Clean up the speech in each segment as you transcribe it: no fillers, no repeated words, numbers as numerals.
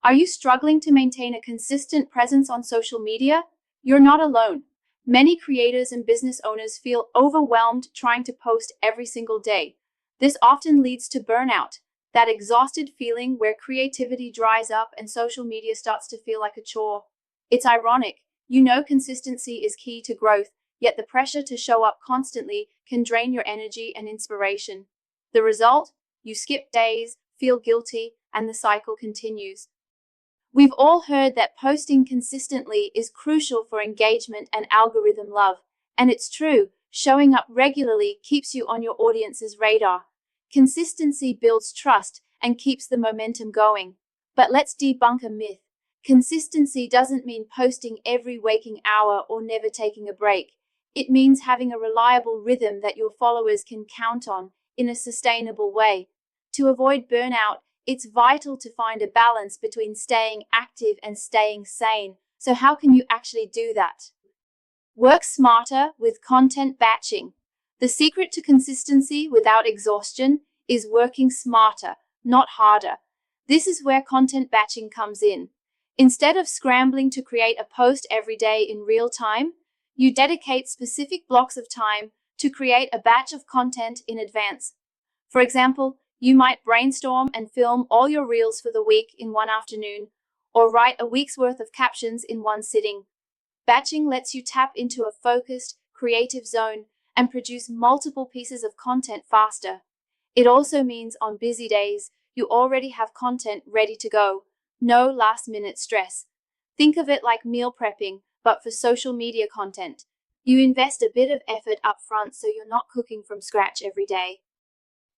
Are you struggling to maintain a consistent presence on social media? You're not alone. Many creators and business owners feel overwhelmed trying to post every single day. This often leads to burnout, that exhausted feeling where creativity dries up and social media starts to feel like a chore. It's ironic. You know consistency is key to growth, yet the pressure to show up constantly can drain your energy and inspiration. The result? You skip days, feel guilty, and the cycle continues. We've all heard that posting consistently is crucial for engagement and algorithm love, and it's true, showing up regularly keeps you on your audience's radar. Consistency builds trust and keeps the momentum going. But let's debunk a myth. Consistency doesn't mean posting every waking hour or never taking a break. It means having a reliable rhythm that your followers can count on in a sustainable way. To avoid burnout, it's vital to find a balance between staying active and staying sane. So how can you actually do that? Work smarter with content batching. The secret to consistency without exhaustion is working smarter, not harder. This is where content batching comes in. Instead of scrambling to create a post every day in real time, you dedicate specific blocks of time to create a batch of content in advance. For example, you might brainstorm and film all your reels for the week in one afternoon, or write a week's worth of captions in one sitting. Batching lets you tap into a focused, creative zone and produce multiple pieces of content faster. It also means on busy days, you already have content ready to go. No last-minute stress. Think of it like meal prepping, but for social media content. You invest a bit of effort up front so you're not cooking from scratch every day.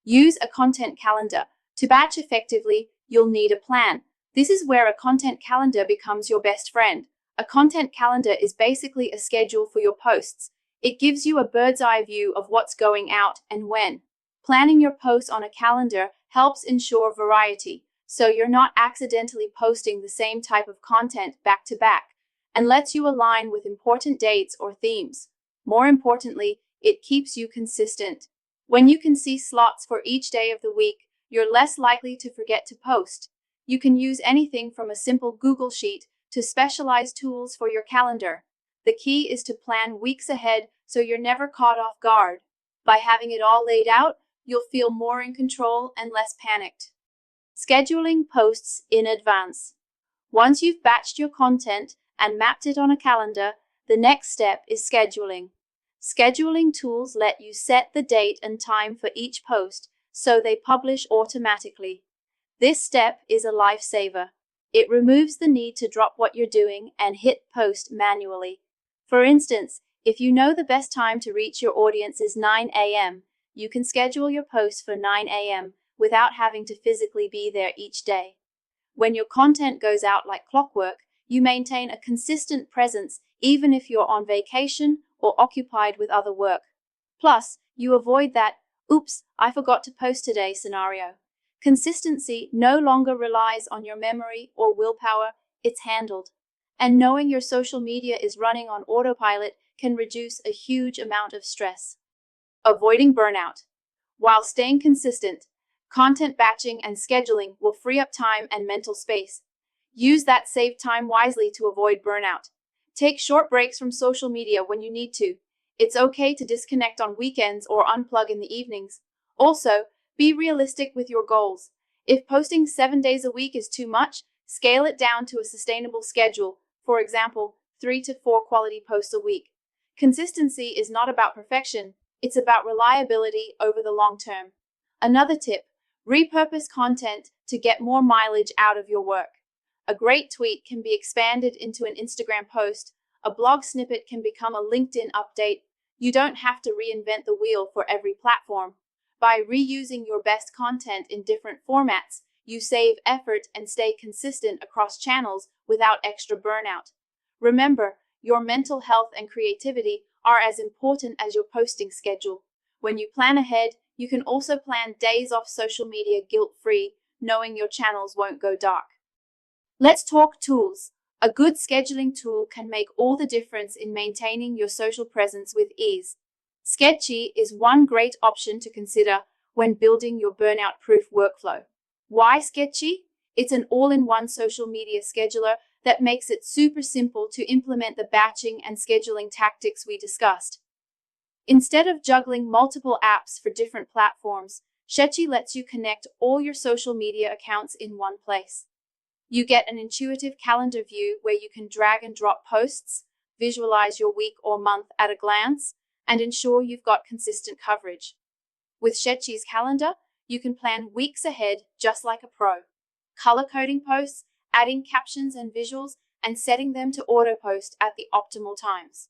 Use a content calendar. To batch effectively, you'll need a plan. This is where a content calendar becomes your best friend. A content calendar is basically a schedule for your posts. It gives you a bird's eye view of what's going out and when. Planning your posts on a calendar helps ensure variety, so you're not accidentally posting the same type of content back to back, and lets you align with important dates or themes. More importantly, it keeps you consistent. When you can see slots for each day of the week, you're less likely to forget to post. You can use anything from a simple Google Sheet to specialized tools for your calendar. The key is to plan weeks ahead so you're never caught off guard. By having it all laid out, you'll feel more in control and less panicked. Scheduling posts in advance. Once you've batched your content and mapped it on a calendar, the next step is scheduling. Scheduling tools let you set the date and time for each post so they publish automatically. This step is a lifesaver. It removes the need to drop what you're doing and hit post manually. For instance, if you know the best time to reach your audience is 9 a.m., you can schedule your posts for 9 a.m. without having to physically be there each day. When your content goes out like clockwork, you maintain a consistent presence even if you're on vacation or occupied with other work. Plus, you avoid that, "Oops, I forgot to post today" scenario. Consistency no longer relies on your memory or willpower, it's handled. And knowing your social media is running on autopilot can reduce a huge amount of stress. Avoiding burnout. While staying consistent, content batching and scheduling will free up time and mental space. Use that saved time wisely to avoid burnout. Take short breaks from social media when you need to. It's okay to disconnect on weekends or unplug in the evenings. Also, be realistic with your goals. If posting 7 days a week is too much, scale it down to a sustainable schedule. For example, 3 to 4 quality posts a week. Consistency is not about perfection, it's about reliability over the long term. Another tip, repurpose content to get more mileage out of your work. A great tweet can be expanded into an Instagram post. A blog snippet can become a LinkedIn update. You don't have to reinvent the wheel for every platform. By reusing your best content in different formats, you save effort and stay consistent across channels without extra burnout. Remember, your mental health and creativity are as important as your posting schedule. When you plan ahead, you can also plan days off social media guilt-free, knowing your channels won't go dark. Let's talk tools. A good scheduling tool can make all the difference in maintaining your social presence with ease. Schedchie is one great option to consider when building your burnout-proof workflow. Why Schedchie? It's an all-in-one social media scheduler that makes it super simple to implement the batching and scheduling tactics we discussed. Instead of juggling multiple apps for different platforms, Schedchie lets you connect all your social media accounts in one place. You get an intuitive calendar view where you can drag and drop posts, visualize your week or month at a glance, and ensure you've got consistent coverage. With Schedchie's calendar, you can plan weeks ahead just like a pro. Color coding posts, adding captions and visuals, and setting them to auto-post at the optimal times.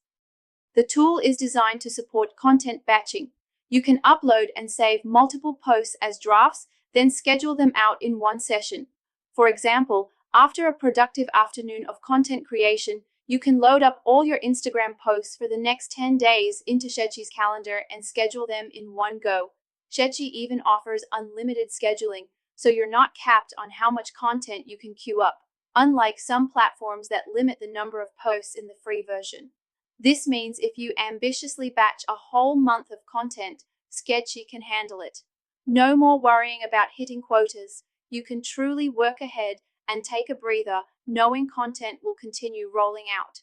The tool is designed to support content batching. You can upload and save multiple posts as drafts, then schedule them out in one session. For example, after a productive afternoon of content creation, you can load up all your Instagram posts for the next 10 days into Schedchie's calendar and schedule them in one go. Schedchie even offers unlimited scheduling, so you're not capped on how much content you can queue up, unlike some platforms that limit the number of posts in the free version. This means if you ambitiously batch a whole month of content, Schedchie can handle it. No more worrying about hitting quotas. You can truly work ahead and take a breather, knowing content will continue rolling out.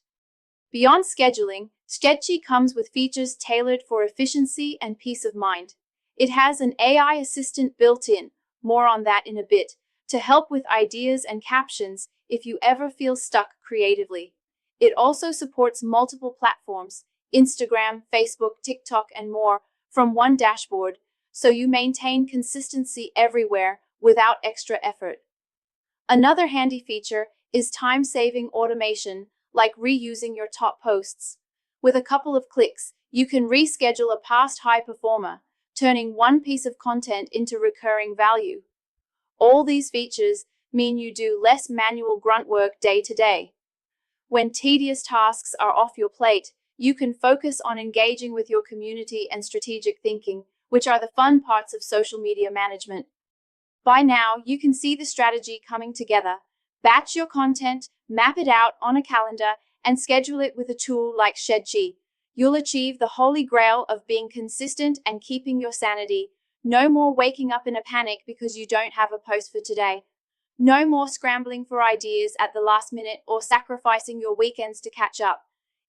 Beyond scheduling, Schedchie comes with features tailored for efficiency and peace of mind. It has an AI assistant built in, more on that in a bit, to help with ideas and captions if you ever feel stuck creatively. It also supports multiple platforms, Instagram, Facebook, TikTok, and more, from one dashboard, so you maintain consistency everywhere without extra effort. Another handy feature is time-saving automation, like reusing your top posts. With a couple of clicks, you can reschedule a past high performer, turning one piece of content into recurring value. All these features mean you do less manual grunt work day to day. When tedious tasks are off your plate, you can focus on engaging with your community and strategic thinking, which are the fun parts of social media management. By now, you can see the strategy coming together. Batch your content, map it out on a calendar, and schedule it with a tool like Schedchie. You'll achieve the holy grail of being consistent and keeping your sanity. No more waking up in a panic because you don't have a post for today. No more scrambling for ideas at the last minute or sacrificing your weekends to catch up.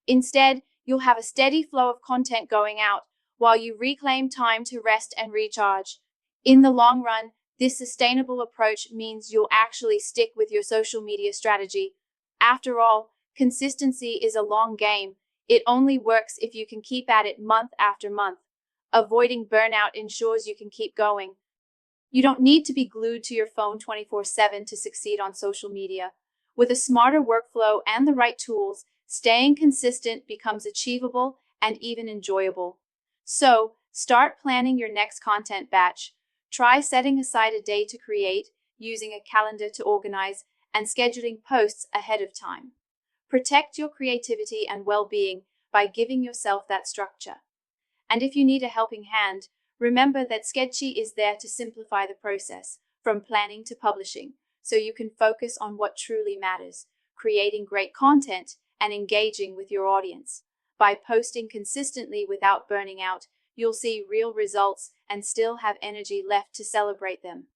Instead, you'll have a steady flow of content going out while you reclaim time to rest and recharge. In the long run, this sustainable approach means you'll actually stick with your social media strategy. After all, consistency is a long game. It only works if you can keep at it month after month. Avoiding burnout ensures you can keep going. You don't need to be glued to your phone 24/7 to succeed on social media. With a smarter workflow and the right tools, staying consistent becomes achievable and even enjoyable. So, start planning your next content batch. Try setting aside a day to create, using a calendar to organize, and scheduling posts ahead of time. Protect your creativity and well-being by giving yourself that structure. And if you need a helping hand, remember that Schedchie is there to simplify the process, from planning to publishing, so you can focus on what truly matters, creating great content and engaging with your audience. By posting consistently without burning out, you'll see real results and still have energy left to celebrate them.